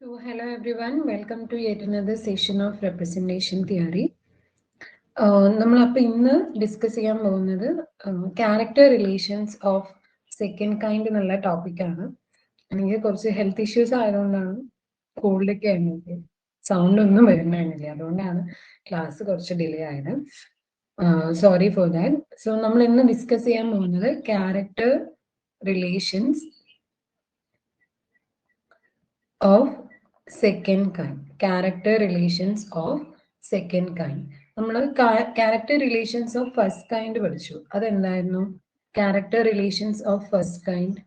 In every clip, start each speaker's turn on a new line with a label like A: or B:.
A: So, hello everyone, welcome to yet another session of representation theory. നമ്മളപ്പോൾ ഇന്ന് discuss ചെയ്യാൻ പോകുന്നത് character relations of second kind എന്നുള്ള ടോപ്പിക്കാണ്. എനിക്ക് കുറച്ച് ഹെൽത്ത് ഇഷ്യൂസ് ആയതുകൊണ്ടാണ് കോൾഡൊക്കെ ആയിരുന്നത്, സൗണ്ട് ഒന്നും വരുന്നുണ്ടായിരുന്നില്ല, അതുകൊണ്ടാണ് ക്ലാസ് കുറച്ച് ഡിലേ ആയത്. Sorry for that. സോ നമ്മൾ ഇന്ന് ഡിസ്കസ് ചെയ്യാൻ പോകുന്നത് character relations of second kind. Character relations of second kind. നമ്മൾ character relations of first kind പഠിച്ചു. അതെന്തായിരുന്നു? Character relations of first kind,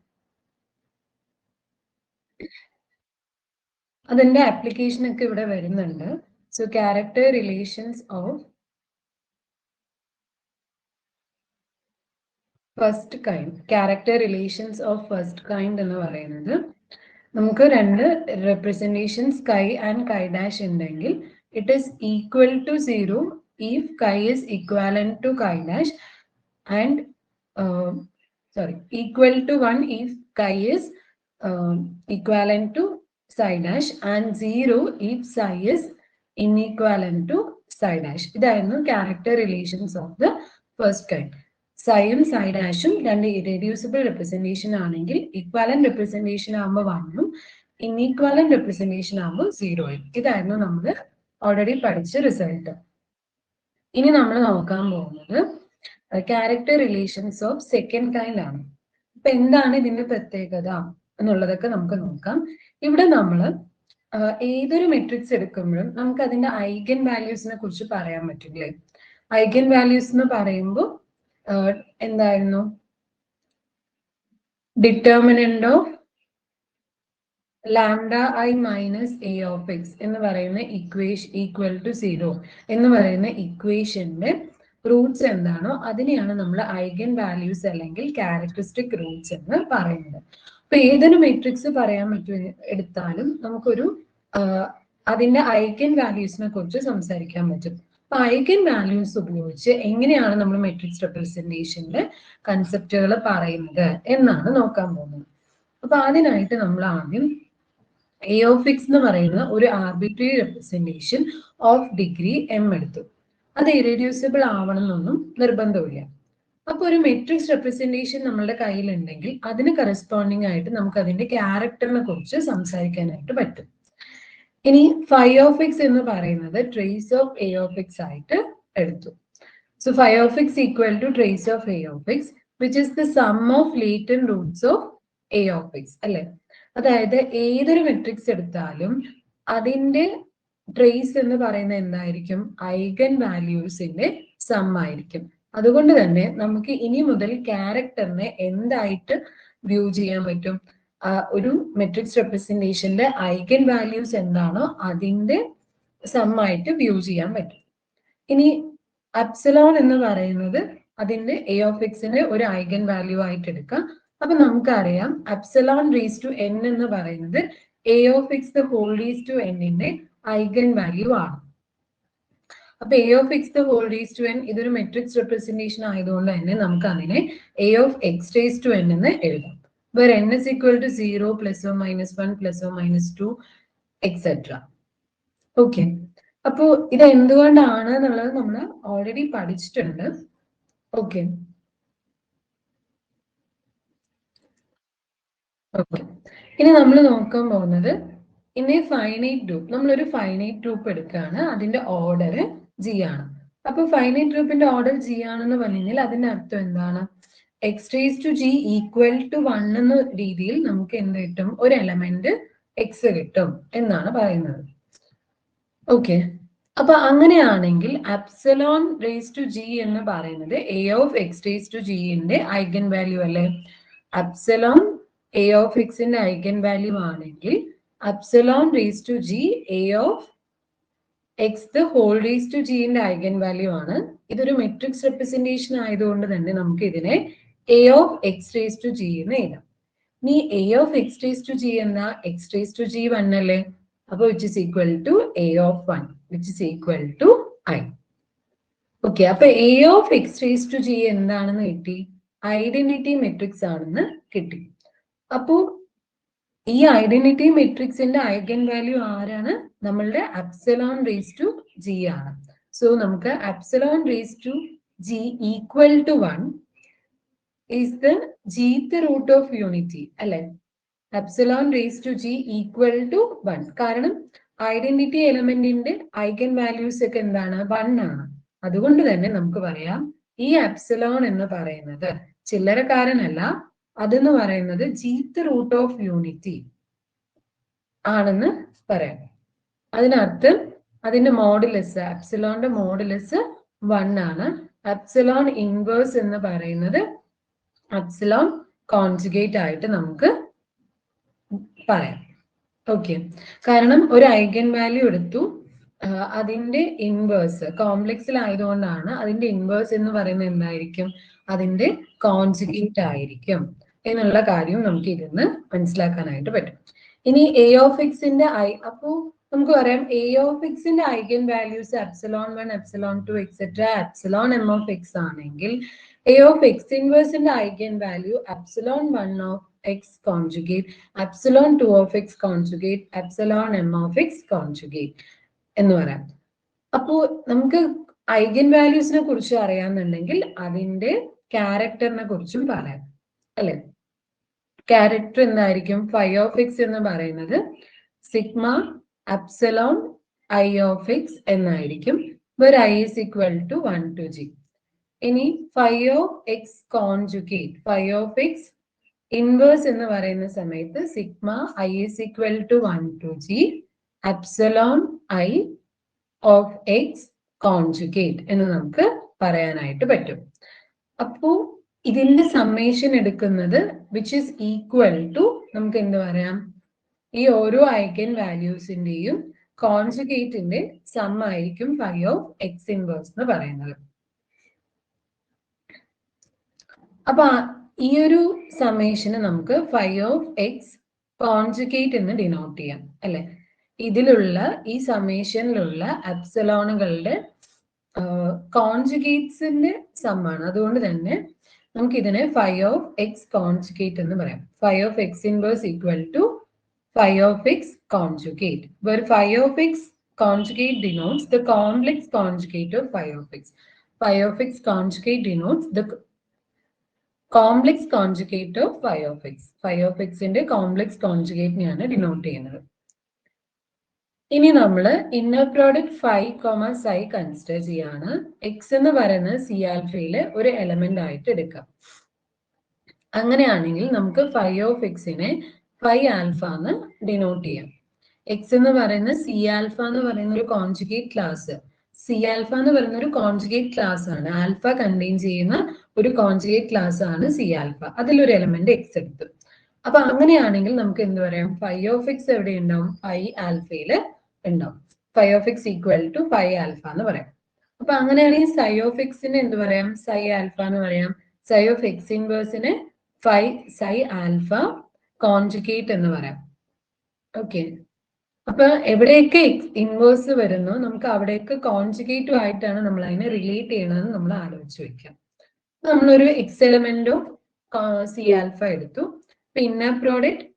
A: അതിന്റെ ആപ്ലിക്കേഷൻ ഒക്കെ ഇവിടെ വരുന്നുണ്ട്. So character relations of first kind, character relations of first kind എന്ന് പറയുന്നത്, നമുക്ക് രണ്ട് റെപ്രസെന്റേഷൻസ് കൈ ആൻഡ് കൈ ഡാഷ് ഉണ്ടെങ്കിൽ it is equal to 0 if chi is equivalent to chi dash and equal to 1 if chi is equivalent to psi dash and 0 if psi is inequivalent to psi dash. ഇതായിരുന്നു character relations of the first kind. സൈയും psi ഡാഷും രണ്ട് irreducible representation ആണെങ്കിൽ equivalent representation ആകുമ്പോൾ 1ഉം ഇൻഇക്വാലന്റ് representation ആകുമ്പോൾ 0ഉം. ഇതായിരുന്നു നമ്മൾ ഓൾറെഡി പഠിച്ച റിസൾട്ട്. ഇനി നമ്മൾ നോക്കാൻ പോകുന്നത് character relations of second kind ആണ്. അപ്പൊ എന്താണ് ഇതിന്റെ പ്രത്യേകത എന്നുള്ളതൊക്കെ നമുക്ക് നോക്കാം. ഇവിടെ നമ്മൾ ഏതൊരു മെട്രിക്സ് എടുക്കുമ്പോഴും നമുക്ക് അതിന്റെ ഐഗൻ വാല്യൂസിനെ കുറിച്ച് പറയാൻ പറ്റില്ലേ? ഐഗൻ വാല്യൂസ് എന്ന് പറയുമ്പോൾ എന്തായിരുന്നു? Determinant of lambda I minus A of x എന്ന് പറയുന്ന ഈക്വൽ ടു 0 എന്ന് പറയുന്ന ഇക്വേഷന്റെ റൂട്ട്സ് എന്താണോ അതിനെയാണ് നമ്മൾ ഐഗൻ വാല്യൂസ് അല്ലെങ്കിൽ ക്യാരക്ടറിസ്റ്റിക് റൂട്ട്സ് എന്ന് പറയുന്നത്. അപ്പൊ ഏതൊരു മെട്രിക്സ് പറയാൻ എടുത്താലും നമുക്കൊരു അതിന്റെ ഐഗൻ വാല്യൂസിനെ കുറിച്ച് സംസാരിക്കാൻ പറ്റും. അപ്പൊ ഐഗൻ വാല്യൂസ് ഉപയോഗിച്ച് എങ്ങനെയാണ് നമ്മൾ മെട്രിക്സ് റെപ്രസെന്റേഷന്റെ കൺസെപ്റ്റുകൾ പറയുന്നത് എന്നാണ് നോക്കാൻ പോകുന്നത്. അപ്പൊ അതിനായിട്ട് നമ്മൾ ആദ്യം എ ഓഫ് എക്സ് എന്ന് പറയുന്ന ഒരു arbitrary representation of degree M എടുത്തു. അത് ഇറെഡ്യൂസിബിൾ ആവണം എന്നൊന്നും നിർബന്ധമില്ല. അപ്പൊ ഒരു മെട്രിക്സ് റെപ്രസെന്റേഷൻ നമ്മളുടെ കയ്യിലുണ്ടെങ്കിൽ അതിന് കറസ്പോണ്ടിങ് ആയിട്ട് നമുക്ക് അതിന്റെ ക്യാരക്ടറിനെ കുറിച്ച് സംസാരിക്കാനായിട്ട് പറ്റും. ഇനി ഫൈ ഓഫ് എക്സ് എന്ന് പറയുന്നത് trace of a of X ആയിട്ട് എടുത്തു. So phi of x equal to trace of a of x which is the sum of latent roots of a of x അല്ലെ? അതായത് ഏതൊരു മെട്രിക്സ് എടുത്താലും അതിന്റെ trace എന്ന് പറയുന്നത് എന്തായിരിക്കും? ഐഗൻ വാല്യൂസിന്റെ സം ആയിരിക്കും. അതുകൊണ്ട് തന്നെ നമുക്ക് ഇനി മുതൽ ക്യാരക്ടറിനെ എന്തായിട്ട് വ്യൂ ചെയ്യാൻ പറ്റും? ഒരു മെട്രിക്സ് റെപ്രസെന്റേഷന്റെ ഐഗൻ വാല്യൂസ് എന്താണോ അതിന്റെ സം ആയിട്ട് വ്യൂ ചെയ്യാൻ പറ്റും. ഇനി അപ്സിലോൺ എന്ന് പറയുന്നത് അതിന്റെ എ ഓഫ് എക്സിന്റെ ഒരു ഐഗൻ വാല്യൂ ആയിട്ട് എടുക്കാം. അപ്പൊ നമുക്കറിയാം അപ്സിലോൺ റേസ് ടു എൻ എന്ന് പറയുന്നത് A of X the whole raise to എന്നിന്റെ ഐഗൻ വാല്യൂ ആണ്. അപ്പൊ A of X the whole raise to n ഇതൊരു മെട്രിക്സ് റെപ്രസെന്റേഷൻ ആയതുകൊണ്ട് തന്നെ നമുക്ക് അതിനെ A of X raise to n എന്ന് എഴുതാം. where n is equal to 0 plus or minus 1 plus or minus 2 etc. Okay, അപ്പോ ഇത് എന്തുകൊണ്ടാണ് എന്നുള്ളത് നമ്മൾ ഓൾറെഡി പഠിച്ചിട്ടുണ്ട്. ഓക്കെ ഓക്കെ, ഇനി നമ്മൾ നോക്കാൻ പോകുന്നത് ഇൻ എ ഫൈനൈറ്റ് ഗ്രൂപ്പ്. നമ്മളൊരു ഫൈനൈറ്റ് ഗ്രൂപ്പ് എടുക്കുകയാണ്, അതിന്റെ ഓർഡർ ജി ആണ്. അപ്പൊ ഫൈനൈറ്റ് ഗ്രൂപ്പിന്റെ ഓർഡർ ജി ആണെന്ന് പറഞ്ഞാൽ അതിന്റെ അർത്ഥം എന്താണ്? X raise to g equal to 1 എന്ന രീതിയിൽ നമുക്ക് എന്ത് കിട്ടും? ഒരു എലമെന്റ് എക്സ് കിട്ടും എന്നാണ് പറയുന്നത്. ഓക്കെ, അപ്പൊ അങ്ങനെയാണെങ്കിൽ അപ്സിലോൺ റേസ് ടു ജി എന്ന് പറയുന്നത് A of X raise to ജിന്റെ ഐഗൻ വാല്യൂ അല്ലേ? അപ്സിലോൺ എ ഓഫ് എക്സിന്റെ ഐഗൻ വാല്യൂ ആണെങ്കിൽ upsilon raise to g A of X the whole raise to ജിന്റെ ഐഗൻ വാല്യൂ ആണ്. ഇതൊരു മെട്രിക്സ് റെപ്രസെന്റേഷൻ ആയതുകൊണ്ട് തന്നെ നമുക്ക് ഇതിനെ A of X raise to g എന്ന് എഴുതാം. ഇനി A of X raise to g എന്ന എക്സ് റേസ് ടു ജി 1 അല്ലേ? അപ്പൊ which is equal to A of 1 which is equal to I. Okay, അപ്പൊ A of X raise to g എന്താണെന്ന് കിട്ടി? Identity matrix ആണെന്ന് കിട്ടി. അപ്പോ ഈ ഐഡന്റിറ്റി മെട്രിക്സിന്റെ ഐഗൻ വാല്യൂ ആരാണ്? നമ്മളുടെ എപ്സിലോൺ റേസ് ടു ജി ആണ്. സോ നമുക്ക് epsilon raise to g equal to 1 is the gth root of unity അല്ലെ? Epsilon raise to g equal to 1. കാരണം ഐഡന്റിറ്റി എലമെന്റിന്റെ ഐഗൻ വാല്യൂസ് ഒക്കെ എന്താണ്? 1 ആണ്. അതുകൊണ്ട് തന്നെ നമുക്ക് പറയാം ഈ എപ്സിലോൺ എന്ന് പറയുന്നത് ചില്ലറക്കാരനല്ല, അതെന്ന് പറയുന്നത് gth റൂട്ട് ഓഫ് യൂണിറ്റി ആണെന്ന് പറയാം. അതിനർത്ഥം അതിന്റെ മോഡുലസ്, എപ്സിലോണിന്റെ മോഡുലസ് 1 ആണ്. എപ്സിലോൺ ഇൻവേഴ്സ് എന്ന് പറയുന്നത് എപ്സിലോൺ കോൺജുഗേറ്റ് ആയിട്ട് നമുക്ക് പറയാം. ഓക്കെ, കാരണം ഒരു ഐഗൻ വാല്യൂ എടുത്തു, അതിന്റെ ഇൻവേഴ്സ് കോംപ്ലക്സിലായതുകൊണ്ടാണ് അതിന്റെ ഇൻവേഴ്സ് എന്ന് പറയുന്നത് എന്തായിരിക്കും? അതിന്റെ കോൺജുഗേറ്റ് ആയിരിക്കും എന്നുള്ള കാര്യം നമുക്ക് ഇതിന്ന് മനസ്സിലാക്കാനായിട്ട് പറ്റും. ഇനി എ ഓഫ് എക്സിന്റെ അപ്പോ നമുക്ക് പറയാം എ ഓഫ് എക്സിന്റെ eigen values epsilon 1, epsilon 2 etcetera epsilon M of X ആണെങ്കിൽ എ ഓഫ് എക്സ് ഇൻവേഴ്സിന്റെ eigen value epsilon 1 of X conjugate, epsilon 2 of X conjugate, epsilon M of X conjugate എന്ന് പറയാം. അപ്പോ നമുക്ക് ഐഗൻ വാല്യൂസിനെ കുറിച്ച് അറിയാന്നുണ്ടെങ്കിൽ അതിന്റെ ക്യാരക്ടറിനെ കുറിച്ചും പറയാം അല്ലെ? ക്യാരക്ടർ എന്തായിരിക്കും? ഫൈ ഓഫ് എക്സ് എന്ന് പറയുന്നത് sigma epsilon I of X എന്നായിരിക്കും, where I is equal to 1 to g. ഇനി phi of X conjugate, phi of X inverse എന്ന് പറയുന്ന സമയത്ത് sigma I is equal to 1 to g epsilon I of X conjugate എന്ന് നമുക്ക് പറയാനായിട്ട് പറ്റും. അപ്പോ ഇതിന്റെ സമ്മേഷൻ എടുക്കുന്നത് വിച്ച് ഇസ് ഈക്വൽ ടു നമുക്ക് എന്ത് പറയാം? ഈ ഓരോ ഐഗൻ വാല്യൂസിന്റെയും കോൺജുഗേറ്റിന്റെ സം ആയിരിക്കും ഫൈ ഓഫ് എക്സ് ഇൻവേഴ്സ് എന്ന് പറയുന്നത്. അപ്പൊ ഈ ഒരു സമ്മേഷന് നമുക്ക് ഫൈ ഓഫ് എക്സ് കോൺജുഗേറ്റ് എന്ന് ഡിനോട്ട് ചെയ്യാം അല്ലെ? ഇതിലുള്ള ഈ സമ്മേഷനിലുള്ള എപ്സിലോണുകളുടെ കോൺജുഗേറ്റ്സിന്റെ സമ്മാണ്. അതുകൊണ്ട് തന്നെ നമുക്ക് ഇതിനെ ഫൈ ഓഫ് എക്സ് കോൺജുഗേറ്റ് എന്ന് പറയാം. Phi of X inverse equal to phi of x conjugate, where phi of x conjugate denotes the complex conjugate of phi of x. Phi of x conjugate denotes the complex conjugate of phi of x. Phi of x ന്റെ complex conjugate നെയാണ് denote ചെയ്യുന്നത്. ഇനി നമ്മൾ inner product phi comma സൈ consider ചെയ്യാണ്. X എന്ന് പറയുന്നത് C ആൽഫയിലെ ഒരു element ആയിട്ട് എടുക്കാം. അങ്ങനെയാണെങ്കിൽ നമുക്ക് ഫൈ ഓഫ് എക്സിനെ ഫൈ ആൽഫ എന്ന് ഡിനോട്ട് ചെയ്യാം. എക്സ് എന്ന് പറയുന്ന സി ആൽഫ എന്ന് പറയുന്ന ഒരു കോൺജുഗേറ്റ് ക്ലാസ്, സി ആൽഫ എന്ന് പറയുന്ന ഒരു കോൺജുഗേറ്റ് ക്ലാസ് ആണ്. ആൽഫ കണ്ടെയ്ൻ ചെയ്യുന്ന ഒരു കോൺജുഗേറ്റ് ക്ലാസ് ആണ് സി ആൽഫ. അതിലൊരു എലമെന്റ് എക്സ് എടുത്തു. അപ്പൊ അങ്ങനെയാണെങ്കിൽ നമുക്ക് എന്ത് പറയാം? ഫൈ ഓഫ് എക്സ് എവിടെ ഉണ്ടാവും? ഫൈ ആൽഫയില് ഉണ്ടാവും. Phi of x equal to phi alpha എന്ന് പറയാം. അപ്പൊ അങ്ങനെയാണെങ്കിൽ സൈ ഓഫ് എക്സിന് എന്ത് പറയാം? സൈ ആൽഫ എന്ന് പറയാം. സൈ ഓഫ് എക്സ് ഇൻവേഴ്സിന് ഫൈ സൈ ആൽഫ കോൺജുഗേറ്റ് എന്ന് പറയാം. ഓക്കെ, അപ്പൊ എവിടെയൊക്കെ ഇൻവേഴ്സ് വരുന്നു നമുക്ക് അവിടെയൊക്കെ കോൺജുഗേറ്റീവ് ആയിട്ടാണ് നമ്മൾ അതിനെ റിലേറ്റ് ചെയ്യണമെന്ന് നമ്മൾ ആലോചിച്ച് വെക്കാം. നമ്മളൊരു x element of C alpha എടുത്തു. പിന്നെ product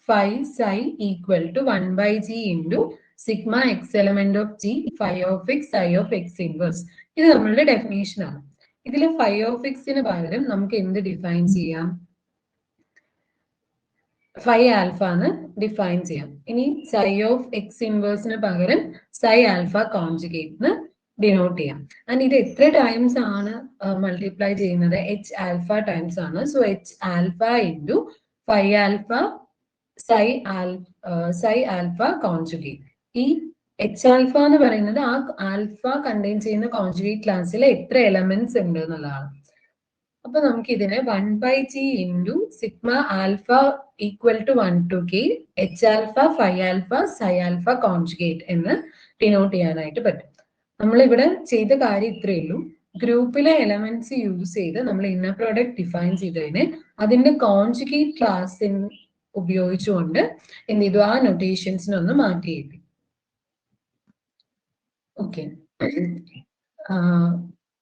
A: phi psi equal to 1/g into sigma x element of g phi of x psi of X inverse. ഇത് നമ്മളുടെ ഡെഫിനേഷൻ ആണ്. ഇതിൽ ഫൈ ഓഫ് എക്സിന് പകരം നമുക്ക് എന്ത് ഡിഫൈൻ ചെയ്യാം? ഫൈ ആൽഫ എന്ന് ഡിഫൈൻ ചെയ്യാം. ഇനി സൈ ഓഫ് എക്സ് ഇൻവേഴ്സിന് പകരം സൈ ആൽഫ കോൺജുഗേറ്റ് ഡിനോട്ട് ചെയ്യാം. ആൻഡ് ഇത് എത്ര ടൈംസ് ആണ് മൾട്ടിപ്ലൈ ചെയ്യുന്നത്? എച്ച് ആൽഫ ടൈംസ് ആണ്. So H alpha into phi alpha psi alpha conjugate. ഈ എച്ച് ആൽഫ എന്ന് പറയുന്നത് ആ ആൽഫ കണ്ടെയ്ൻ ചെയ്യുന്ന കോൺജുഗേറ്റ് ക്ലാസ്സിൽ എത്ര എലമെന്റ്സ് ഉണ്ട് എന്നുള്ളതാണ്. അപ്പൊ നമുക്ക് ഇതിനെ 1/g into sigma alpha equal to 1 to k h alpha phi alpha psi alpha conjugate എന്ന് ഡിനോട്ട് ചെയ്യാനായിട്ട് പറ്റും. നമ്മളിവിടെ ചെയ്ത കാര്യം ഇത്രയേ ഉള്ളൂ. ഗ്രൂപ്പിലെ എലമെന്റ്സ് യൂസ് ചെയ്ത് നമ്മൾ ഇന്നർ പ്രോഡക്റ്റ് ഡിഫൈൻ ചെയ്തതിന് അതിന്റെ കോൺജുഗേറ്റ് ക്ലാസ് ഉപയോഗിച്ചുകൊണ്ട് എന്ത് ചെയ്തു? ആ നൊട്ടേഷൻസിനൊന്ന് മാറ്റി എഴുതി. ഓക്കെ,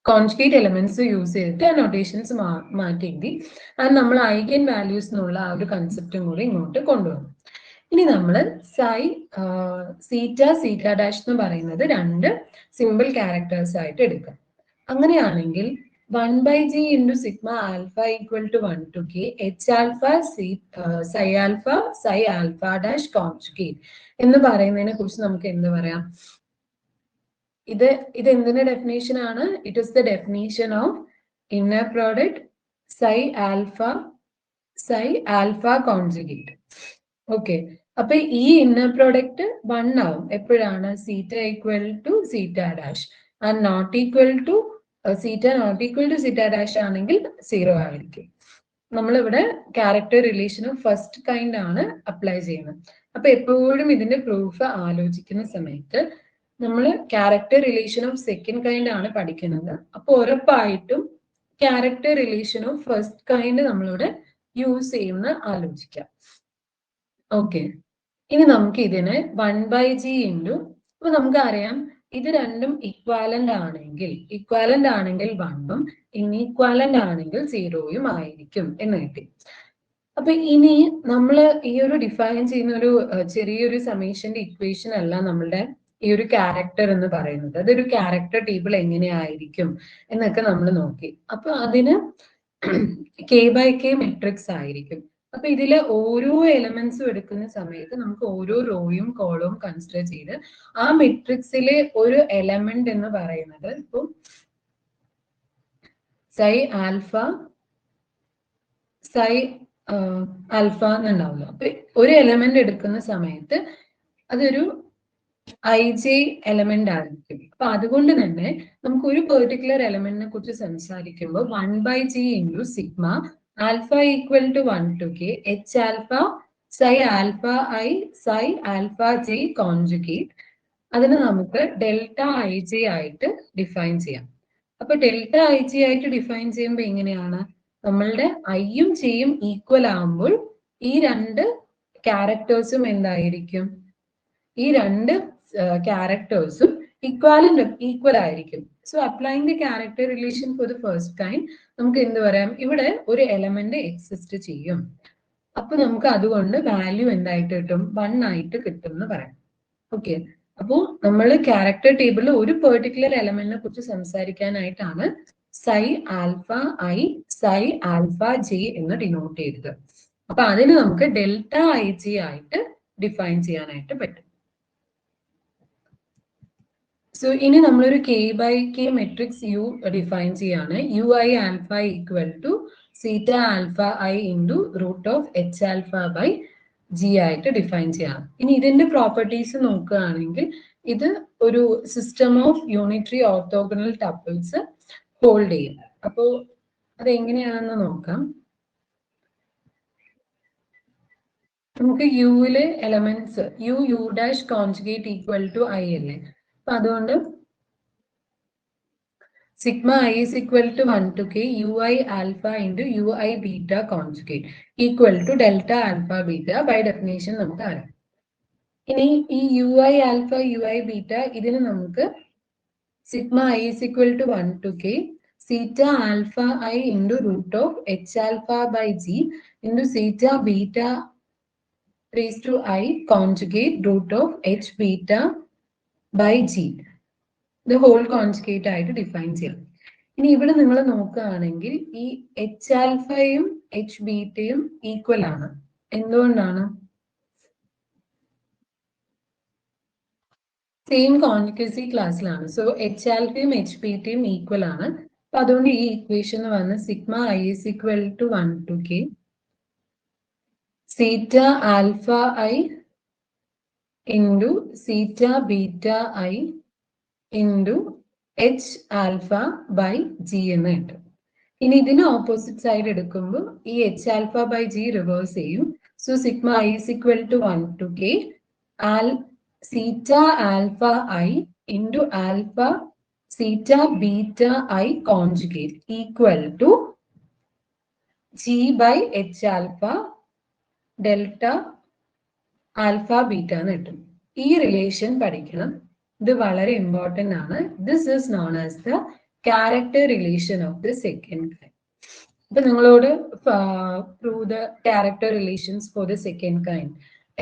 A: കോൺജുഗേറ്റ് എലമെന്റ്സ് യൂസ് ചെയ്തിട്ട് ആ നൊട്ടേഷൻസ് മാറ്റി എഴുതി. അത് നമ്മൾ ഐഗൻ വാല്യൂസ് എന്നുള്ള ആ ഒരു കൺസെപ്റ്റും കൂടി ഇങ്ങോട്ട് കൊണ്ടുവന്നു. ഇനി നമ്മൾ സീറ്റ ഡാഷ് എന്ന് പറയുന്നത് രണ്ട് സിമ്പിൾ ക്യാരക്ടേഴ്സ് ആയിട്ട് എടുക്കാം. അങ്ങനെയാണെങ്കിൽ 1/g into sigma alpha equal to 1 to k h alpha psi alpha dash conjugate എന്ന് പറയുന്നതിനെ കുറിച്ച് നമുക്ക് എന്ത് പറയാം? ഇത് എന്തിന്റെ ഡെഫിനേഷൻ ആണ്? It is the definition of inner product psi alpha conjugate. Okay, അപ്പൊ ഈ ഇന്നർ പ്രോഡക്റ്റ് 1 ആവും എപ്പോഴാണ്? Zeta equal to zeta dash and not equal to zeta not equal to zeta dash ആണെങ്കിൽ 0 ആയിരിക്കും. നമ്മളിവിടെ character relation of first kind ആണ് apply ചെയ്യുന്നത്. അപ്പൊ എപ്പോഴും ഇതിന്റെ പ്രൂഫ് ആലോചിക്കുന്ന സമയത്ത് നമ്മൾ character relation of second kind ആണ് പഠിക്കുന്നത്. അപ്പൊ ഉറപ്പായിട്ടും character relation of first kind നമ്മളിവിടെ യൂസ് ചെയ്യുന്ന ആലോചിക്കാം. ഓക്കെ, ഇനി നമുക്ക് ഇതിന് 1/g ഇൻറ്റു, അപ്പൊ നമുക്കറിയാം ഇത് രണ്ടും ഇക്വാലന്റ് ആണെങ്കിൽ 1ഉം ഇൻഇക്വാലന്റ് ആണെങ്കിൽ 0യും ആയിരിക്കും എന്ന് കിട്ടി. അപ്പൊ ഇനി നമ്മൾ ഈ ഒരു ഡിഫൈൻ ചെയ്യുന്ന ഒരു ചെറിയൊരു സമേഷന്റെ ഇക്വേഷൻ അല്ല നമ്മളുടെ ഈ ഒരു ക്യാരക്ടർ എന്ന് പറയുന്നത്. അതൊരു ക്യാരക്ടർ ടേബിൾ എങ്ങനെയായിരിക്കും എന്നൊക്കെ നമ്മൾ നോക്കി. അപ്പൊ അതിന് k/k മെട്രിക്സ് ആയിരിക്കും. അപ്പൊ ഇതിലെ ഓരോ എലമെന്റ്സും എടുക്കുന്ന സമയത്ത് നമുക്ക് ഓരോ റോയും കോളവും കൺസിഡർ ചെയ്ത് ആ മെട്രിക്സിലെ ഒരു എലമെന്റ് എന്ന് പറയുന്നത് ഇപ്പൊ psi alpha എന്നുണ്ടാവുമല്ലോ. അപ്പൊ ഒരു എലമെന്റ് എടുക്കുന്ന സമയത്ത് അതൊരു ij എലമെന്റ് ആയിരിക്കും. അപ്പൊ അതുകൊണ്ട് തന്നെ നമുക്ക് ഒരു പെർട്ടിക്കുലർ എലമെന്റിനെ കുറിച്ച് സംസാരിക്കുമ്പോൾ 1/g into sigma alpha equal to 1 to k h alpha psi alpha I psi alpha j conjugate അതിന് നമുക്ക് ഡെൽറ്റ ij ആയിട്ട് ഡിഫൈൻ ചെയ്യാം. അപ്പൊ ഡെൽറ്റ ij ആയിട്ട് ഡിഫൈൻ ചെയ്യുമ്പോൾ എങ്ങനെയാണ്? നമ്മളുടെ ഐയും ജിയും ഈക്വൽ ആകുമ്പോൾ ഈ രണ്ട് ക്യാരക്ടേഴ്സും എന്തായിരിക്കും? ഈ രണ്ട് ക്യാരക്ടേഴ്സും ഈക്വൽ ആയിരിക്കും. So applying the character relation for the first kind നമുക്ക് എന്ത് പറയാം? ഇവിടെ ഒരു എലമെന്റ് എക്സിസ്റ്റ് ചെയ്യും. അപ്പൊ നമുക്ക് അതുകൊണ്ട് വാല്യൂ എന്തായിട്ട് കിട്ടും? 1 ആയിട്ട് കിട്ടും എന്ന് പറയാം. ഓക്കെ, അപ്പോൾ നമ്മൾ ക്യാരക്ടർ ടേബിളിൽ ഒരു പെർട്ടിക്കുലർ എലമെന്റിനെ കുറിച്ച് സംസാരിക്കാനായിട്ടാണ് psi alpha I psi alpha j എന്ന് ഡിനോട്ട് ചെയ്തത്. അപ്പൊ അതിന് നമുക്ക് ഡെൽറ്റ ij ആയിട്ട് ഡിഫൈൻ ചെയ്യാനായിട്ട് പറ്റും. സോ ഇനി നമ്മളൊരു k/k മെട്രിക്സ് U ഡിഫൈൻ ചെയ്യാണ്. ui alpha equal to zeta alpha I into root of h alpha by g ആയിട്ട് ഡിഫൈൻ ചെയ്യാം. ഇനി ഇതിന്റെ പ്രോപ്പർട്ടീസ് നോക്കുകയാണെങ്കിൽ ഇത് ഒരു system of unitary orthogonal tuples hold ചെയ്യും. അപ്പോൾ അതെങ്ങനെയാണെന്ന് നോക്കാം. നമുക്ക് യുവിലെ elements u dash conjugate equal to I അല്ലേ? അപ്പൊ അതുകൊണ്ട് sigma I is equal to 1 to k ui alpha into ui beta conjugate equal to delta alpha beta by definition നമുക്ക് അറിയാം. ഇനി ഈ ui alpha ui beta ഇതിന് നമുക്ക് sigma I is equal to 1 to k theta alpha I into root of h alpha by g into theta beta raised to I conjugate root of h beta by g the whole conjugate ആയിട്ട് define ചെയ്യാം. ഇനി ഇവിടെ നിങ്ങൾ നോക്കുകയാണെങ്കിൽ ഈ h ആൽഫയും h ബീറ്റയും equal ആണ്. എന്തുകൊണ്ടാണ്? സെയിം കോൺജുഗസി ക്ലാസ്സിലാണ്. സോ h ആൽഫയും h ബീറ്റയും ഈക്വൽ ആണ്. അപ്പൊ അതുകൊണ്ട് ഈ ഇക്വേഷൻ വന്ന് sigma I is equal to 1 to k zeta alpha I into zeta beta I into h alpha by g എന്ന് കിട്ടും. ഇനി ഇതിന് ഓപ്പോസിറ്റ് സൈഡ് എടുക്കുമ്പോൾ ഈ h alpha by g reverse ചെയ്യും. So sigma I is equal to 1 to k theta alpha I into alpha theta beta I conjugate equal to g by h alpha delta alpha beta എന്ന് കിട്ടും. ഈ relation പഠിക്കണം. ഇത് വളരെ important ആണ്. This is known as the character relation of the second kind. അപ്പൊ നിങ്ങളോട് prove the character relations for the second kind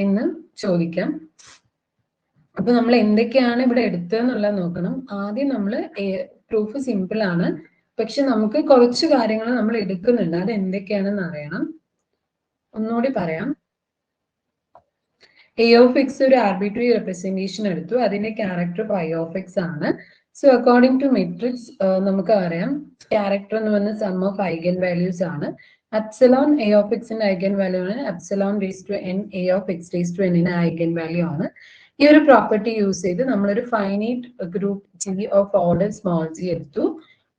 A: എന്ന് ചോദിക്കാം. അപ്പൊ നമ്മൾ എന്തൊക്കെയാണ് ഇവിടെ എടുത്തതെന്നുള്ളത് നോക്കണം. ആദ്യം നമ്മൾ പ്രൂഫ് സിമ്പിൾ ആണ്, പക്ഷെ നമുക്ക് കുറച്ച് കാര്യങ്ങൾ നമ്മൾ എടുക്കുന്നുണ്ട്. അത് എന്തൊക്കെയാണെന്ന് അറിയണം. ഒന്നുകൂടി പറയാം. എ ഓഫ് എക്സ് ഒരു ആർബിട്രറി റെപ്രസെന്റേഷൻ എടുത്തു, അതിന്റെ ക്യാരക്ടർ ഫൈ ഓഫ് എക്സ് ആണ്. സോ അക്കോർഡിംഗ് ടു മെട്രിക്സ് നമുക്ക് അറിയാം ക്യാരക്ടർ എന്ന് പറഞ്ഞ സം ഓഫ് ഐഗൻ വാല്യൂസ് ആണ്. എപ്സിലോൺ എ ഓഫ് എക്സിന്റെ ഐഗൻ വാല്യൂ ആണ്. Epsilon raise to N A of X raise to എന്നിന്റെ ഐഗൻ വാല്യൂ ആണ്. ഈ ഒരു പ്രോപ്പർട്ടി യൂസ് ചെയ്ത് നമ്മളൊരു finite group G of order small G എടുത്തു.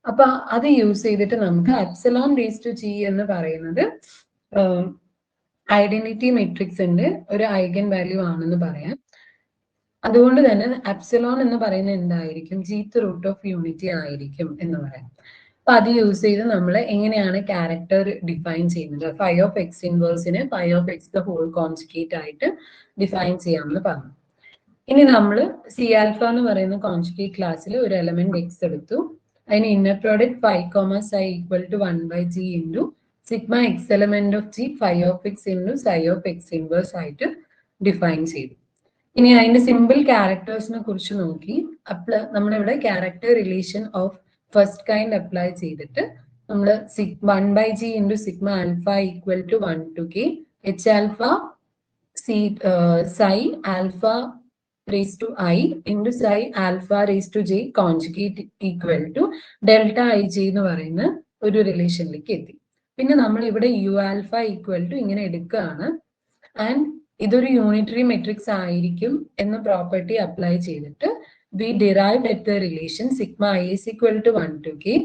A: അപ്പൊ അത് യൂസ് ചെയ്തിട്ട് നമുക്ക് എപ്സിലോൺ റേസ് ടു ജി എന്ന് പറയുന്നത് ഐഡന്റിറ്റി മെട്രിക്സിന്റെ ഒരു ഐഗൻ വാല്യൂ ആണെന്ന് പറയാം. അതുകൊണ്ട് തന്നെ എപ്സിലോൺ എന്ന് പറയുന്നത് എന്തായിരിക്കും? ജീത്ത് റൂട്ട് ഓഫ് യൂണിറ്റി ആയിരിക്കും എന്ന് പറയാം. അപ്പൊ അത് യൂസ് ചെയ്ത് നമ്മൾ എങ്ങനെയാണ് ക്യാരക്ടർ ഡിഫൈൻ ചെയ്യുന്നത്? ഫൈ ഓഫ് എക്സ് ഇൻവേഴ്സിനെ phi of X the whole conjugate ആയിട്ട് ഡിഫൈൻ ചെയ്യാമെന്ന് പറഞ്ഞു. ഇനി നമ്മൾ സി ആൽഫ എന്ന് പറയുന്ന കോൺജുഗേറ്റ് ക്ലാസ്സിൽ ഒരു എലമെന്റ് എക്സ് എടുത്തു. അതിന് inner product phi comma psi equal to 1/g into sigma x element of g phi of X into psi of X inverse ആയിട്ട് ഡിഫൈൻ ചെയ്തു. ഇനി അതിന്റെ സിമ്പിൾ ക്യാരക്ടേഴ്സിനെ കുറിച്ച് നോക്കി നമ്മളിവിടെ character relation of first kind apply ചെയ്തിട്ട് നമ്മൾ 1/g into sigma alpha equal to 1 to k h alpha psi alpha raised to I into psi alpha raised to j conjugate equal to delta ij എന്ന് പറയുന്ന ഒരു റിലേഷനിലേക്ക് എത്തി. പിന്നെ നമ്മൾ ഇവിടെ U alpha equal to ഇങ്ങനെ എടുക്കുകയാണ്. ആൻഡ് ഇതൊരു യൂണിറ്ററി മെട്രിക്സ് ആയിരിക്കും എന്ന പ്രോപ്പർട്ടി അപ്ലൈ ചെയ്തിട്ട് we derived at the relation sigma I is equal to 1 to k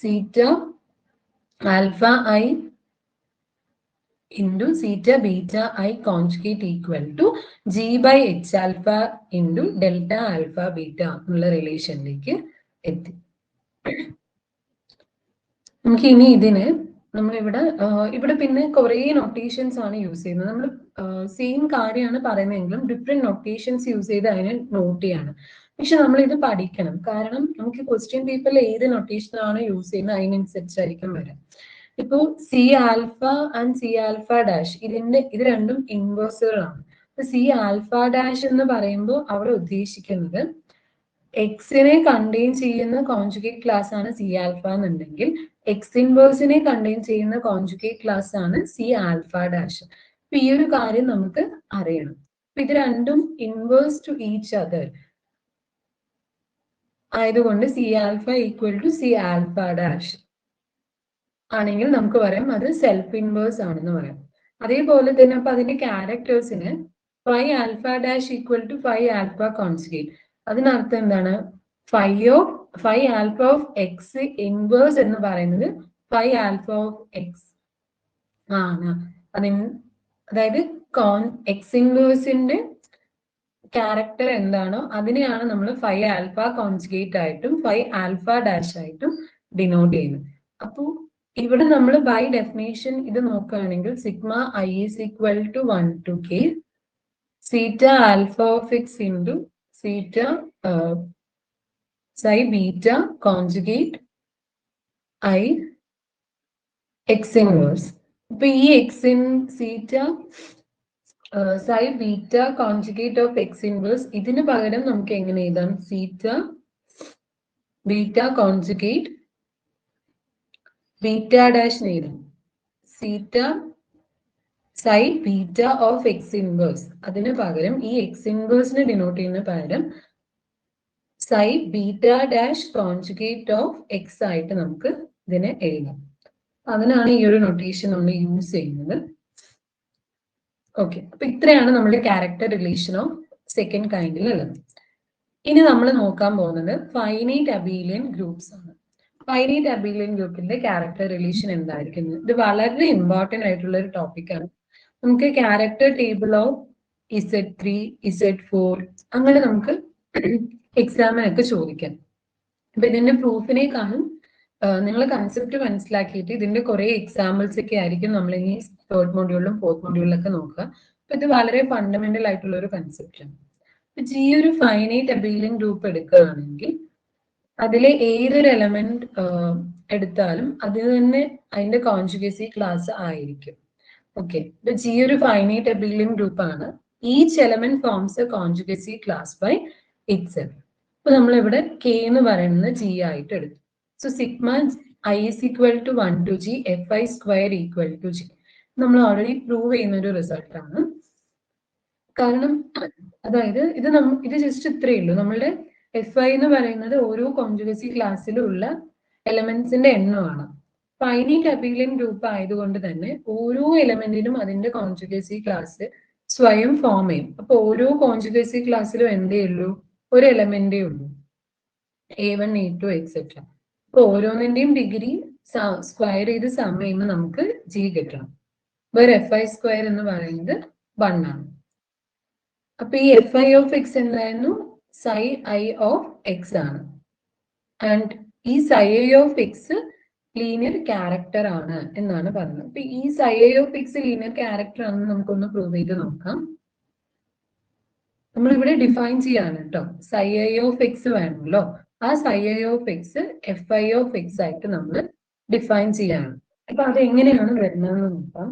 A: zeta alpha I into theta beta I conjugate equal to g by h alpha into delta alpha beta എന്നുള്ള റിലേഷനിലേക്ക് എത്തി. നമുക്ക് ഇനി ഇതിന് നമ്മളിവിടെ പിന്നെ കുറേ notations ആണ് use ചെയ്യുന്നത്. നമ്മൾ സെയിം കാര്യമാണ് പറയുന്നതെങ്കിലും ഡിഫറെന്റ് നൊട്ടേഷൻസ് യൂസ് ചെയ്ത് അതിനെ നോട്ട് ചെയ്യാണ്. പക്ഷെ നമ്മൾ ഇത് പഠിക്കണം, കാരണം നമുക്ക് ക്വസ്റ്റ്യൻ പേപ്പറിൽ ഏത് നൊട്ടേഷൻ ആണ് യൂസ് ചെയ്യുന്നത് അതിനനുസരിച്ചായിരിക്കും വരാം. ഇപ്പോ C alpha and C alpha dash ഇത് രണ്ടും ഇൻവേഴ്സുകളാണ്. സി ആൽഫ ഡാഷ് എന്ന് പറയുമ്പോൾ അവിടെ ഉദ്ദേശിക്കുന്നത് എക്സിനെ കണ്ടെയ്ൻ ചെയ്യുന്ന കോൺജുഗേറ്റ് ക്ലാസ് ആണ് സി ആൽഫ എന്നുണ്ടെങ്കിൽ എക്സ് ഇൻവേഴ്സിനെ കണ്ടെയ്ൻ ചെയ്യുന്ന കോൺജുഗേറ്റ് ക്ലാസ് ആണ് സി ആൽഫ ഡാഷ്. അപ്പൊ ഈ ഒരു കാര്യം നമുക്ക് അറിയണം. അപ്പൊ ഇത് രണ്ടും ഇൻവേഴ്സ് ടു ഈച്ച് അതർ ആയതുകൊണ്ട് C alpha equal to C alpha dash ആണെങ്കിൽ നമുക്ക് പറയാം അത് സെൽഫ് ഇൻവേഴ്സ് ആണെന്ന് പറയാം. അതേപോലെ തന്നെ അപ്പൊ അതിന്റെ ക്യാരക്ടേഴ്സിന് phi alpha dash equal to phi alpha conjugate. അതിനർത്ഥം എന്താണ്? Phi alpha of X inverse എന്ന് പറയുന്നത് ഫൈ ആൽഫ ഓഫ് എക്സ് ആണ്. അതായത് എക്സ് ഇൻവേഴ്സിന്റെ ക്യാരക്ടർ എന്താണോ അതിനെയാണ് നമ്മൾ ഫൈ ആൽഫ കോൺജുഗേറ്റ് ആയിട്ടും ഫൈ ആൽഫ ഡാഷ് ആയിട്ടും ഡിനോട്ട് ചെയ്യുന്നത്. അപ്പോൾ ഇവിടെ നമ്മൾ ബൈ ഡെഫിനേഷൻ ഇത് നോക്കുകയാണെങ്കിൽ sigma I is equal to 1 to k zeta alpha of X into zeta psi beta conjugate I X inverse. ഇപ്പൊ ഈ X in zeta psi beta conjugate of X inverse ഇതിന് പകരം നമുക്ക് എങ്ങനെ എഴുതാം? Zeta beta conjugate beta dash എഴുതാം. Zeta psi beta of X inverse അതിന് പകരം ഈ എക്സ് ഇൻവേഴ്സിനെ ഡിനോട്ട് ചെയ്യുന്ന പകരം psi beta dash conjugate of X ആയിട്ട് നമുക്ക് ഇതിനെ എഴുതാം. അതിനാണ് ഈ ഒരു നൊട്ടേഷൻ നമ്മൾ യൂസ് ചെയ്യുന്നത്. ഓക്കെ, അപ്പൊ ഇത്രയാണ് നമ്മുടെ ക്യാരക്ടർ റിലേഷൻ ഓഫ് സെക്കൻഡ് കൈൻഡിൽ ഉള്ളത്. ഇനി നമ്മൾ നോക്കാൻ പോകുന്നത് ഫൈനൈറ്റ് അബീലിയൻ ഗ്രൂപ്പ്സ് ആണ്. ഫൈനൈറ്റ് അബീലിയൻ ഗ്രൂപ്പിന്റെ ക്യാരക്ടർ റിലേഷൻ എന്തായിരിക്കും? ഇത് വളരെ ഇമ്പോർട്ടന്റ് ആയിട്ടുള്ള ഒരു ടോപ്പിക്കാണ്. നമുക്ക് character table of Z3, Z4 അങ്ങനെ നമുക്ക് എക്സാമിനൊക്കെ ചോദിക്കാം. അപ്പൊ ഇതിന്റെ പ്രൂഫിനേക്കാളും നിങ്ങൾ കൺസെപ്റ്റ് മനസ്സിലാക്കിയിട്ട് ഇതിന്റെ കുറെ എക്സാമ്പിൾസ് ഒക്കെ ആയിരിക്കും നമ്മൾ ഇനി തേർഡ് മൊഡ്യൂളിലും ഫോർത്ത് മൊഡ്യൂളിലൊക്കെ നോക്കുക. അപ്പൊ ഇത് വളരെ ഫണ്ടമെന്റൽ ആയിട്ടുള്ള ഒരു കൺസെപ്റ്റ് ആണ്. ഈ ഒരു ഫൈനൈറ്റ് അബീലിയൻ ഗ്രൂപ്പ് എടുക്കുകയാണെങ്കിൽ അതിലെ ഏതൊരു എലമെന്റ് എടുത്താലും അതിൽ തന്നെ അതിന്റെ കോൺജുഗസി ക്ലാസ് ആയിരിക്കും. ഓക്കെ, ഇപ്പൊ ജി ഒരു ഫൈനൈറ്റ് അബിലിയൻ ഗ്രൂപ്പ് ആണ്. Each element forms a conjugacy class by itself. ഇപ്പൊ നമ്മളിവിടെ കെ എന്ന് പറയുന്നത് ജി ആയിട്ട് എടുത്തു. So sigma I is equal to 1 to g F I square equal to G. നമ്മൾ ഓൾറെഡി പ്രൂവ് ചെയ്യുന്ന ഒരു റിസൾട്ട് ആണ്. കാരണം അതായത് ഇത് ജസ്റ്റ് ഇത്രയേ ഉള്ളൂ. നമ്മളുടെ എഫ് ഐ എന്ന് പറയുന്നത് ഓരോ കോൺജുഗസി ക്ലാസ്സിലുള്ള എലമെന്റ്സിന്റെ എണ്ണമാണ്. ഫൈനൈറ്റ് അബിലിയൻ ഗ്രൂപ്പ് ആയതുകൊണ്ട് തന്നെ ഓരോ എലമെന്റിനും അതിന്റെ കോൺജുഗസി ക്ലാസ് സ്വയം ഫോം ചെയ്യും. അപ്പൊ ഓരോ കോൺജുഗസി ക്ലാസ്സിലും എന്തേ ഉള്ളൂ? ഒരു എലമെന്റേ ഉള്ളൂ, A1 A2 എക്സെട്ര. അപ്പൊ ഓരോന്നിന്റെയും ഡിഗ്രി സ്ക്വയർ ചെയ്ത് സം ചെയ്യുമ്പോൾ നമുക്ക് ജി കിട്ടണം. വേറെ എഫ് ഐ സ്ക്വയർ എന്ന് പറയുന്നത് 1 ആണ്. അപ്പൊ ഈ എഫ് ഐ ഓഫ് എക്സ് എന്തായിരുന്നു? സൈ ഐ ഓഫ് എക്സ് ആണ്. ആൻഡ് ഈ psi I of X linear character ആണ് എന്നാണ് പറഞ്ഞത്. അപ്പൊ ഈ psi I of X linear character ആണെന്ന് നമുക്കൊന്ന് പ്രൂവ് ചെയ്ത് നോക്കാം. നമ്മളിവിടെ ഡിഫൈൻ ചെയ്യാണ് കേട്ടോ. സൈ ഐ ഓഫ് എക്സ് വേണമല്ലോ. ആ psi I of X F I of X ആയിട്ട് നമ്മൾ ഡിഫൈൻ ചെയ്യാണ്. അപ്പൊ അത് എങ്ങനെയാണ് വരുന്നതെന്ന് നോക്കാം.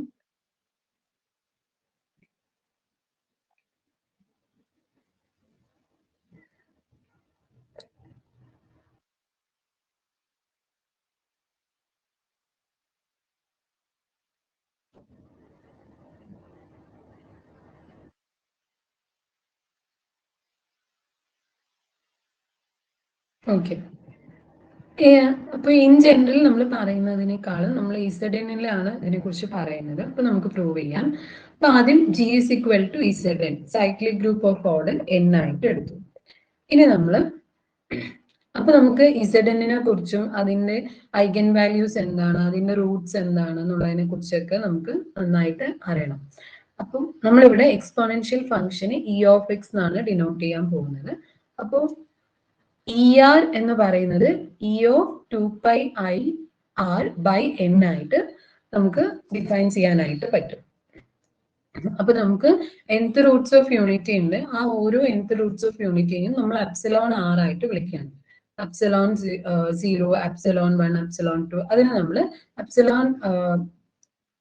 A: ഓക്കെ, അപ്പൊ ഇൻ ജനറൽ നമ്മൾ പറയുന്നതിനേക്കാളും നമ്മൾ ഇസെഡനിലാണ് ഇതിനെ കുറിച്ച് പറയുന്നത്. അപ്പൊ നമുക്ക് പ്രൂവ് ചെയ്യാം. അപ്പൊ ആദ്യം G is equal to Z N, cyclic group of order N ആയിട്ട് എടുത്തു. ഇനി അപ്പൊ നമുക്ക് ഇസെഡനെ കുറിച്ചും അതിന്റെ ഐഗൻ വാല്യൂസ് എന്താണ്, അതിന്റെ റൂട്ട്സ് എന്താണ് എന്നുള്ളതിനെ കുറിച്ചൊക്കെ നമുക്ക് നന്നായിട്ട് അറിയണം. അപ്പം നമ്മളിവിടെ എക്സ്പോണൻഷ്യൽ ഫംഗ്ഷന് ഇ ഓഫ് എക്സ് എന്നാണ് ഡിനോട്ട് ചെയ്യാൻ പോകുന്നത്. അപ്പോൾ ഇ ആർ എന്ന് പറയുന്നത് e of 2πi(r) by n ആയിട്ട് നമുക്ക് ഡിഫൈൻ ചെയ്യാനായിട്ട് പറ്റും. അപ്പൊ നമുക്ക് nth റൂട്ട്സ് ഓഫ് യൂണിറ്റി ഉണ്ട്. ആ ഓരോ nth റൂട്ട്സ് ഓഫ് യൂണിറ്റിയും നമ്മൾ എപ്സിലോൺ ആർ ആയിട്ട് വിളിക്കുകയാണ്. എപ്സിലോൺ 0, എപ്സിലോൺ 1, എപ്സിലോൺ 2, അതിനെ നമ്മൾ എപ്സിലോൺ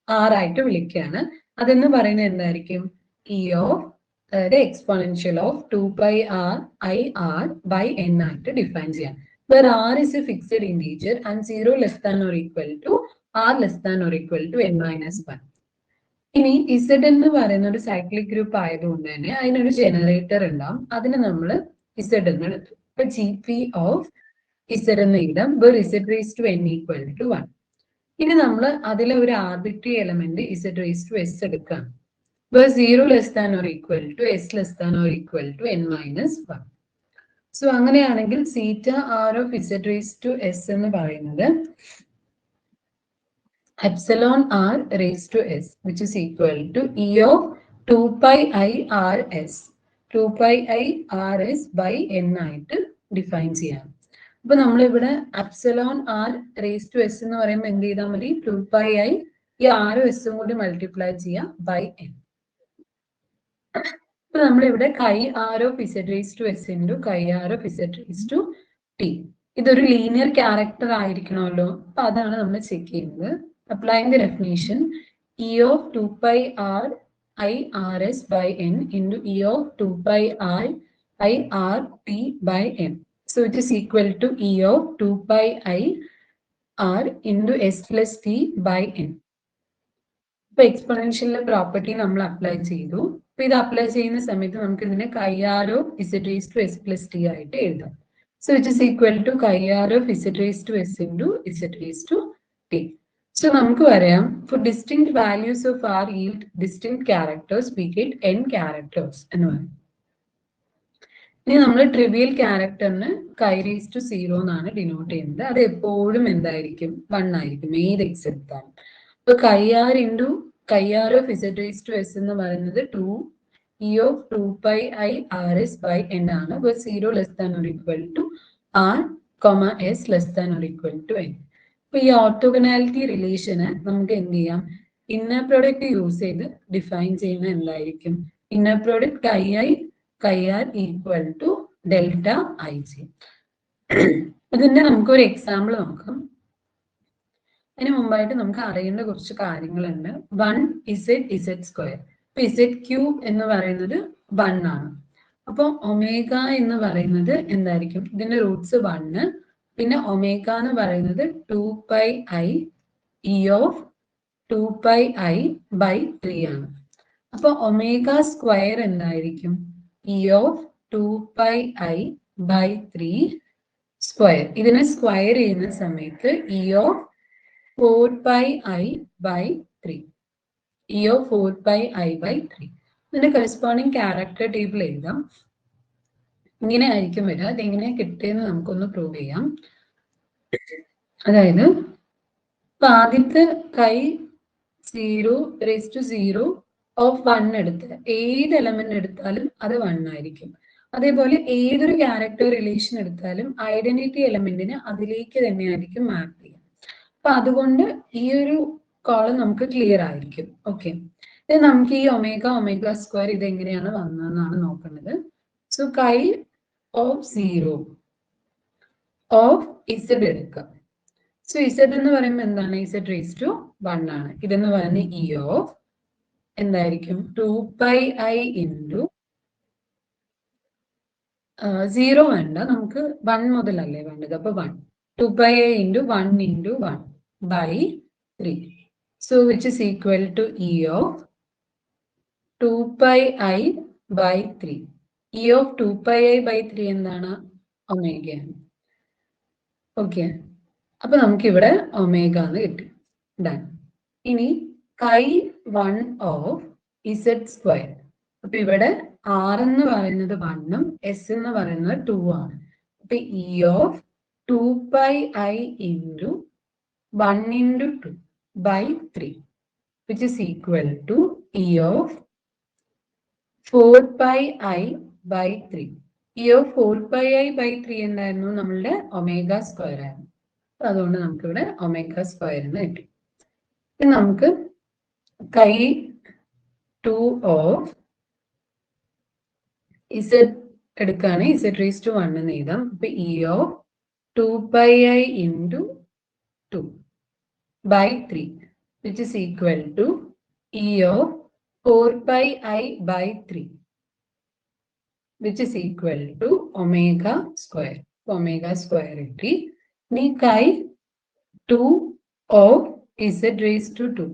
A: ആർ ആയിട്ട് വിളിക്കുകയാണ്. അതെന്ന് പറയുന്നത് എന്തായിരിക്കും? ഇ ഓഫ് അതായത് exponential of 2πi(r) by n ആയിട്ട് ഡിഫൈൻ ചെയ്യാം. where r is a fixed integer and 0 less than or equal to r less than or equal to n minus 1. ഇനി ഇസഡ് എന്ന് പറയുന്ന ഒരു സൈക്ലിക് ഗ്രൂപ്പ് ആയതുകൊണ്ട് തന്നെ അതിനൊരു ജനറേറ്റർ ഉണ്ടാവും. അതിന് നമ്മൾ ഇസഡ് എന്ന് എടുത്തു. ഇപ്പൊ ജി പി ഓഫ് ഇസഡ് എന്ന് എഴുതാം. Where Z raise to n equal to 1. ഇനി നമ്മൾ അതിലെ ഒരു arbitrary element Z raise to S എടുക്കാം. Where 0 less than or equal to S less than or equal to n minus 1. So അങ്ങനെയാണെങ്കിൽ zeta R of Z raise to S എന്ന് പറയുന്നത് epsilon r raised to s, which is equal to e of 2πi(r)s 2πi(r)s by n ആയിട്ട് define ചെയ്യാം. അപ്പൊ നമ്മളിവിടെ epsilon r raise to S എന്ന് പറയുമ്പോൾ എന്ത് ചെയ്താൽ മതി? 2πi ഈ ആറും എസും കൂടി മൾട്ടിപ്ലൈ ചെയ്യാം ബൈ n. അപ്പൊ നമ്മളിവിടെ chi R of Z raise to S into chi R of Z raise to T. ഇതൊരു ലീനിയർ ക്യാരക്ടർ ആയിരിക്കണമല്ലോ. അപ്പൊ അതാണ് നമ്മൾ ചെക്ക് ചെയ്യുന്നത്. Applying the definition, e of 2πi(r)s by n into e of 2πi(r)t by n. So it is equal to e of 2πi(r) into s plus t by n. ഇപ്പൊ എക്സ്പോണൻഷ്യലിന്റെ property നമ്മൾ apply ചെയ്തു. അപ്പൊ ഇത് apply ചെയ്യുന്ന സമയത്ത് നമുക്ക് ഇതിനെ chi R of Z raise to S plus T ആയിട്ട് എഴുതാം. So it is equal to chi R of Z raise to S into Z raise to T. So നമുക്ക് പറയാം for distinct values of r yield distinct characters we get n characters എന്ന് പറയും. ഇനി നമ്മൾ trivial ക്യാരക്ടറിന് കൈ raise to 0 എന്നാണ് denote ചെയ്യുന്നത്. അത് എപ്പോഴും എന്തായിരിക്കും? 1 ആയിരിക്കും ഏത് എക്സ് എടുത്താലും. അപ്പൊ chi r into chi R of Z raise to S എന്ന് പറയുന്നത് 2 e of 2πi(r)s by n ആണ്. 0 less than or equal to r, s less than or equal to n. അപ്പൊ ഈ ഓർത്തോഗണാലിറ്റി റിലേഷന് നമുക്ക് എന്ത് ചെയ്യാം? ഇന്നർ പ്രോഡക്റ്റ് യൂസ് ചെയ്ത് ഡിഫൈൻ ചെയ്യുന്ന എന്തായിരിക്കും? Inner product chi r equal to delta i g. അതിന്റെ നമുക്കൊരു എക്സാമ്പിൾ നോക്കാം. അതിന് മുമ്പായിട്ട് നമുക്ക് അറിയേണ്ട കുറച്ച് കാര്യങ്ങളുണ്ട്. 1 z സ്ക്വയർ. ഇപ്പൊ z ക്യൂബ് എന്ന് പറയുന്നത് 1 ആണ്. അപ്പൊ ഒമേഗ എന്ന് പറയുന്നത് എന്തായിരിക്കും? ഇതിന്റെ റൂട്ട്സ് 1, പിന്നെ ഒമേഗ എന്ന് പറയുന്നത് 2πi e of 2πi by 3 ആണ്. അപ്പൊ ഒമേഗ സ്ക്വയർ എന്തായിരിക്കും? e of 2πi by 3 square. ഇതിനെ സ്ക്വയർ ചെയ്യുന്ന സമയത്ത് e of 4πi by 3. E of 4πi by 3. ഇതിന്റെ കറസ്പോണ്ടിങ് ക്യാരക്ടർ ടേബിൾ എഴുതാം. ഇങ്ങനെ ആയിരിക്കും വരിക. അതെങ്ങനെ കിട്ടിയെന്ന് നമുക്കൊന്ന് പ്രൂവ് ചെയ്യാം. അതായത് ഇപ്പൊ ആദ്യത്തെ കൈ 0 ഓഫ് 1 എടുത്ത് ഏത് എലമെന്റ് എടുത്താലും അത് 1 ആയിരിക്കും. അതേപോലെ ഏതൊരു ക്യാരക്ടർ റിലേഷൻ എടുത്താലും ഐഡന്റിറ്റി എലമെന്റിന് അതിലേക്ക് തന്നെയായിരിക്കും മാപ്പ് ചെയ്യുക. അപ്പൊ അതുകൊണ്ട് ഈ ഒരു കോളം നമുക്ക് ക്ലിയർ ആയിരിക്കും. ഓക്കെ, ഇത് നമുക്ക് ഈ ഒമേഗ സ്ക്വയർ ഇത് എങ്ങനെയാണ് വന്നതെന്നാണ് നോക്കുന്നത്. സോ കൈ ഓഫ് 0 ഓഫ് ഇസഡ് എടുക്കുക. സോ ഇസഡ് എന്ന് പറയുമ്പോൾ എന്താണ്? ഇസഡ് റേസ് ടു 1 ആണ്. ഇതെന്ന് പറയുന്നത് ഇ ഓഫ് എന്തായിരിക്കും? 2πi ഇൻറ്റു 0 വേണ്ട, നമുക്ക് 1 മുതലല്ലേ വേണ്ടത്. അപ്പൊ 1 2πi into 1 into 1 by 3. So which is equal to E of 2πi by 3. E of 2πi by 3 എന്താണ്? ഒമേഗയാണ്. ഓക്കെ, അപ്പൊ നമുക്ക് ഇവിടെ ഒമേഗ എന്ന് കിട്ടി. ഡൺ. ഇനി കൈ 1 ഓഫ് ഇസഡ് സ്ക്വയർ. അപ്പൊ ഇവിടെ R എന്ന് പറയുന്നത് 1ഉം S എന്ന് പറയുന്നത് 2 ആണ്. അപ്പൊ E of 2πi into 1 into 2 by 3, which is equal to E of 4πi by 3. E of 4πi by 3 എന്തായിരുന്നു? നമ്മളുടെ ഒമേഗ സ്ക്വയർ ആയിരുന്നു. അതുകൊണ്ട് നമുക്കിവിടെ ഒമേഗ സ്ക്വയർ എന്ന് കിട്ടി. ഇനി നമുക്ക് കൈ 2 ഓഫ് ഇസഡ് എടുക്കുകയാണ്. ഇസഡ് റേസ് ടു 1 എന്ന് എഴുതാം. അപ്പൊ E of 2πi into 2 by 3, which is equal to E of 4πi by 3, which is equal to omega square. Omega square കിട്ടി. ഇനി കൈ 2 of z raised to 2,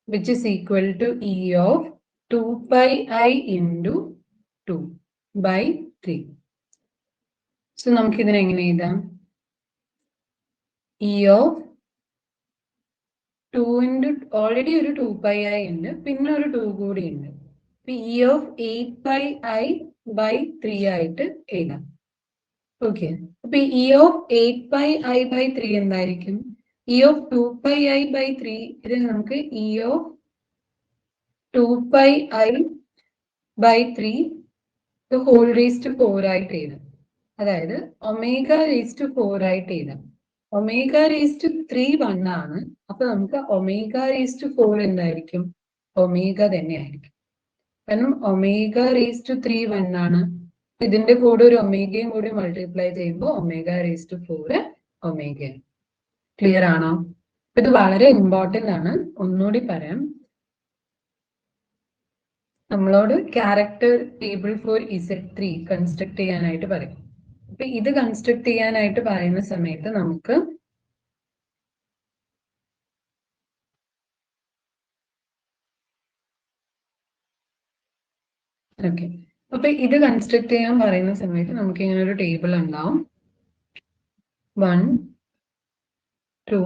A: which is equal to E of 2πi into 2 by 3. So നമുക്ക് ഇതിനെ എങ്ങനെ എഴുതാം? E of 2 into already ഒരു 2πi ഉണ്ട്, പിന്നെ ഒരു 2 കൂടി ഉണ്ട്. E of 8πi by 3 ആയിട്ട് എഴുതാം. ഓക്കെ, അപ്പൊ E of 8πi by 3 എന്തായിരിക്കും? E of 2πi by 3 ഇത് നമുക്ക് E of 2πi by 3 the whole raised to 4 ആയിട്ട് എഴുതാം. അതായത് ഒമേഗ raised to 4 ആയിട്ട് എഴുതാം. ഒമേഗ raised to 3 1 ആണ്. അപ്പൊ നമുക്ക് ഒമേഗ raised to 4 എന്തായിരിക്കും? ഒമേഗ തന്നെ ആയിരിക്കും. കാരണം ഒമേഗ raised to 3 1 ആണ്. ഇതിന്റെ കൂടെ ഒരു ഒമേഗയും കൂടി മൾട്ടിപ്ലൈ ചെയ്യുമ്പോൾ omega raised to 4 omega. Clear ആണോ? ഇത് വളരെ ഇമ്പോർട്ടന്റ് ആണ്. ഒന്നുകൂടി പറയാം. നമ്മളോട് character table four Z3 construct ചെയ്യാനായിട്ട് പറയും. അപ്പൊ ഇത് കൺസ്ട്രക്ട് ചെയ്യാനായിട്ട് പറയുന്ന സമയത്ത് നമുക്ക് ഓക്കെ, അപ്പൊ ഇത് കൺസ്ട്രക്ട് ചെയ്യാൻ പറയുന്ന സമയത്ത് നമുക്ക് ഇങ്ങനെ ഒരു ടേബിൾ ഉണ്ടാവും. 1 2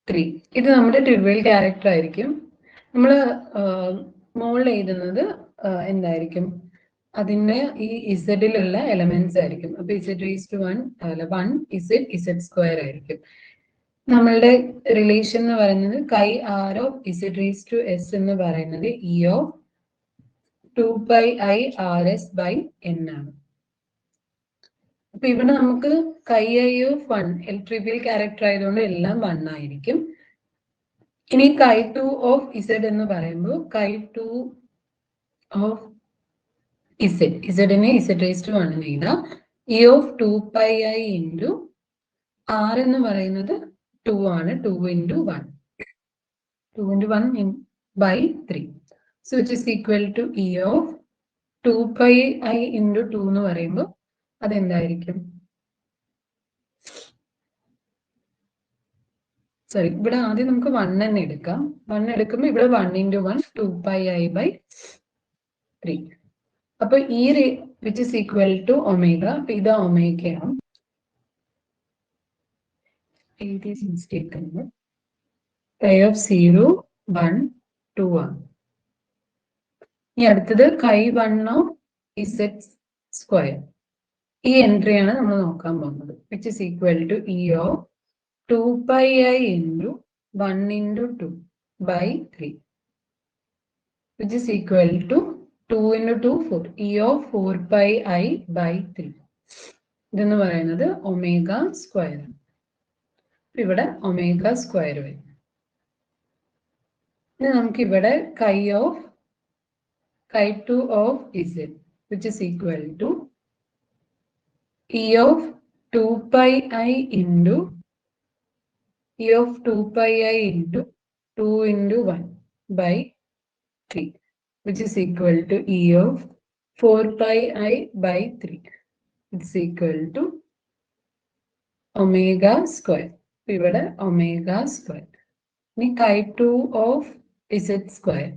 A: 3. ഇത് നമ്മുടെ ട്രിവിയൽ ക്യാരക്ടർ ആയിരിക്കും. നമ്മൾ മോളിൽ എഴുതുന്നത് എന്തായിരിക്കും? അതിന്റെ ഈ ഇസഡിലുള്ള എലമെന്റ്സ് ആയിരിക്കും. അപ്പൊ z raise to 1 z square ആയിരിക്കും. നമ്മളുടെ റിലേഷൻ എന്ന് പറയുന്നത് chi R of Z raise to S എന്ന് പറയുന്നത് e of 2πi rs by n ആണ്. അപ്പൊ ഇവിടെ നമുക്ക് കൈ ഐ ഓഫ് 1 ട്രിവിയൽ ക്യാരക്ടർ ആയതുകൊണ്ട് എല്ലാം 1 ആയിരിക്കും. ഇനി കൈ 2 ഓഫ് ഇസഡ് എന്ന് പറയുമ്പോൾ കൈ 2 ഓഫ് ഇസഡിനെ ഇസഡ് റേസ് ടു 1 എഴുതാം. E of 2πi into R എന്ന് പറയുന്നത് 2 ആണ്. 2 into 1. 2 into 1 by 3. So which is equal to E of 2 pi I into 2 എന്ന് പറയുമ്പോൾ അതെന്തായിരിക്കും? സോറി, ഇവിടെ ആദ്യം നമുക്ക് 1 തന്നെ എടുക്കാം. 1 എടുക്കുമ്പോൾ ഇവിടെ 1 into 1 2 pi I by 3. അപ്പൊ ഈ which is equal to omega. അപ്പൊ ഇത് ഒമേഗയാണ്. Chi of 0, 1, 2 ആണ്. ഇനി അടുത്തത് chi1 of z square. ഈ എൻട്രിയാണ് നമ്മൾ നോക്കാൻ പോകുന്നത്. which is equal to E of 2 pi I into 1 into 2 by 3. which is equal to 2 into 2, 4. E of 4 pi I by 3. ഇതെന്ന് പറയുന്നത് ഒമേഗ സ്ക്വയർ. ഇവിടെ ഒമേഗ സ്ക്വയർ വരും. ഇനി നമുക്ക് ഇവിടെ chi2 of z, which is equal to E of 2 pi I into 2 into 1 by 3, which is equal to E of 4 pi I by 3. It's equal to omega square. ഇവിടെ omega square. ഇനി chi2 of z square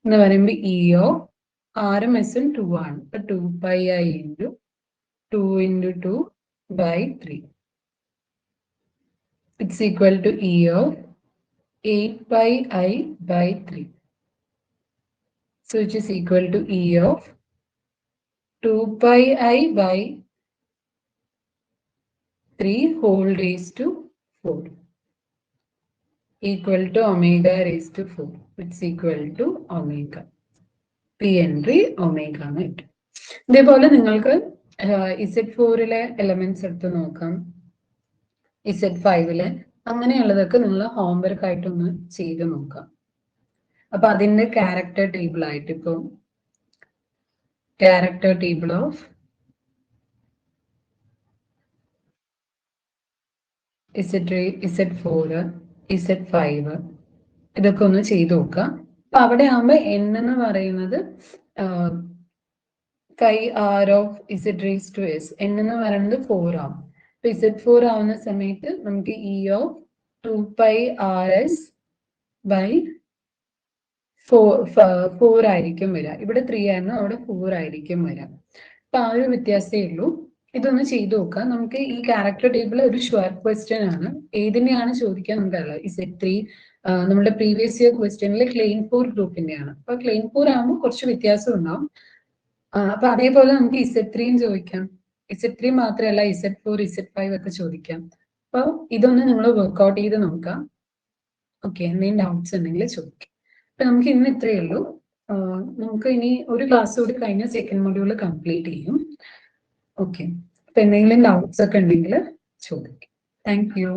A: എന്ന് പറയുമ്പോൾ E of Rm S 2 ആണ്. അപ്പൊ 2 pi I into 2 into 2 by 3. It's equal to E of 8 pi I by 3. So which is equal to E of 2 pi I by 3 whole raised to 4 equal to omega raised to 4, which is equal to omega. P entry omega എന്ന് കിട്ടും. ഇതേപോലെ നിങ്ങൾക്ക് Z4-ലെ elements എടുത്ത് നോക്കാം, Z5-ലെ അങ്ങനെയുള്ളതൊക്കെ നിങ്ങൾ homework ആയിട്ടൊന്ന് ചെയ്ത് നോക്കാം. അപ്പൊ അതിന്റെ ക്യാരക്ടർ ടേബിൾ ആയിട്ട് ഇപ്പൊ character table of Z4, Z5 ഇതൊക്കെ ഒന്ന് ചെയ്ത് നോക്കാം. അപ്പൊ അവിടെ ആകുമ്പോ n എന്ന് പറയുന്നത് chi r of z raised to s, n എന്ന് പറയുന്നത് 4 ആവും. അപ്പൊ Z4 ആവുന്ന സമയത്ത് നമുക്ക് E of 2 pi rs by 4 ആയിരിക്കും വരിക. ഇവിടെ 3 ആയിരുന്നു, അവിടെ 4 ആയിരിക്കും വരിക. അപ്പൊ ആ ഒരു വ്യത്യാസമേ ഉള്ളൂ. ഇതൊന്ന് ചെയ്തു നോക്കാം. നമുക്ക് ഈ ക്യാരക്ടർ ടേബിൾ ഒരു ഷുവർ ക്വസ്റ്റ്യൻ ആണ്. ഏതിനെയാണ് ചോദിക്കാൻ നമുക്കറിയാം. Z3 നമ്മുടെ പ്രീവിയസ് ഇയർ ക്വസ്റ്റ്യനിൽ ക്ലെയിം 4 ഗ്രൂപ്പിന്റെയാണ്. അപ്പൊ ക്ലെയിം 4 ആകുമ്പോൾ കുറച്ച് വ്യത്യാസം ഉണ്ടാവും. അപ്പൊ അതേപോലെ നമുക്ക് Z3യും ചോദിക്കാം. Z3 മാത്രമല്ല Z4, Z5 ഒക്കെ ചോദിക്കാം. അപ്പൊ ഇതൊന്ന് നിങ്ങൾ വർക്ക്ഔട്ട് ചെയ്ത് നോക്കാം. ഓക്കെ, എന്തെങ്കിലും ഡൗട്ട്സ് ഉണ്ടെങ്കിൽ ചോദിക്കാം. അപ്പൊ നമുക്ക് ഇന്ന് ഇത്രയേ ഉള്ളൂ. നമുക്ക് ഇനി ഒരു ക്ലാസ് കൂടി കഴിഞ്ഞ സെക്കൻഡ് മൊഡ്യൂൾ കംപ്ലീറ്റ് ചെയ്യും. ഓക്കെ, അപ്പൊ എന്തെങ്കിലും ഡൗട്ട്സ് ഒക്കെ ഉണ്ടെങ്കിൽ ചോദിക്കാം. Thank you.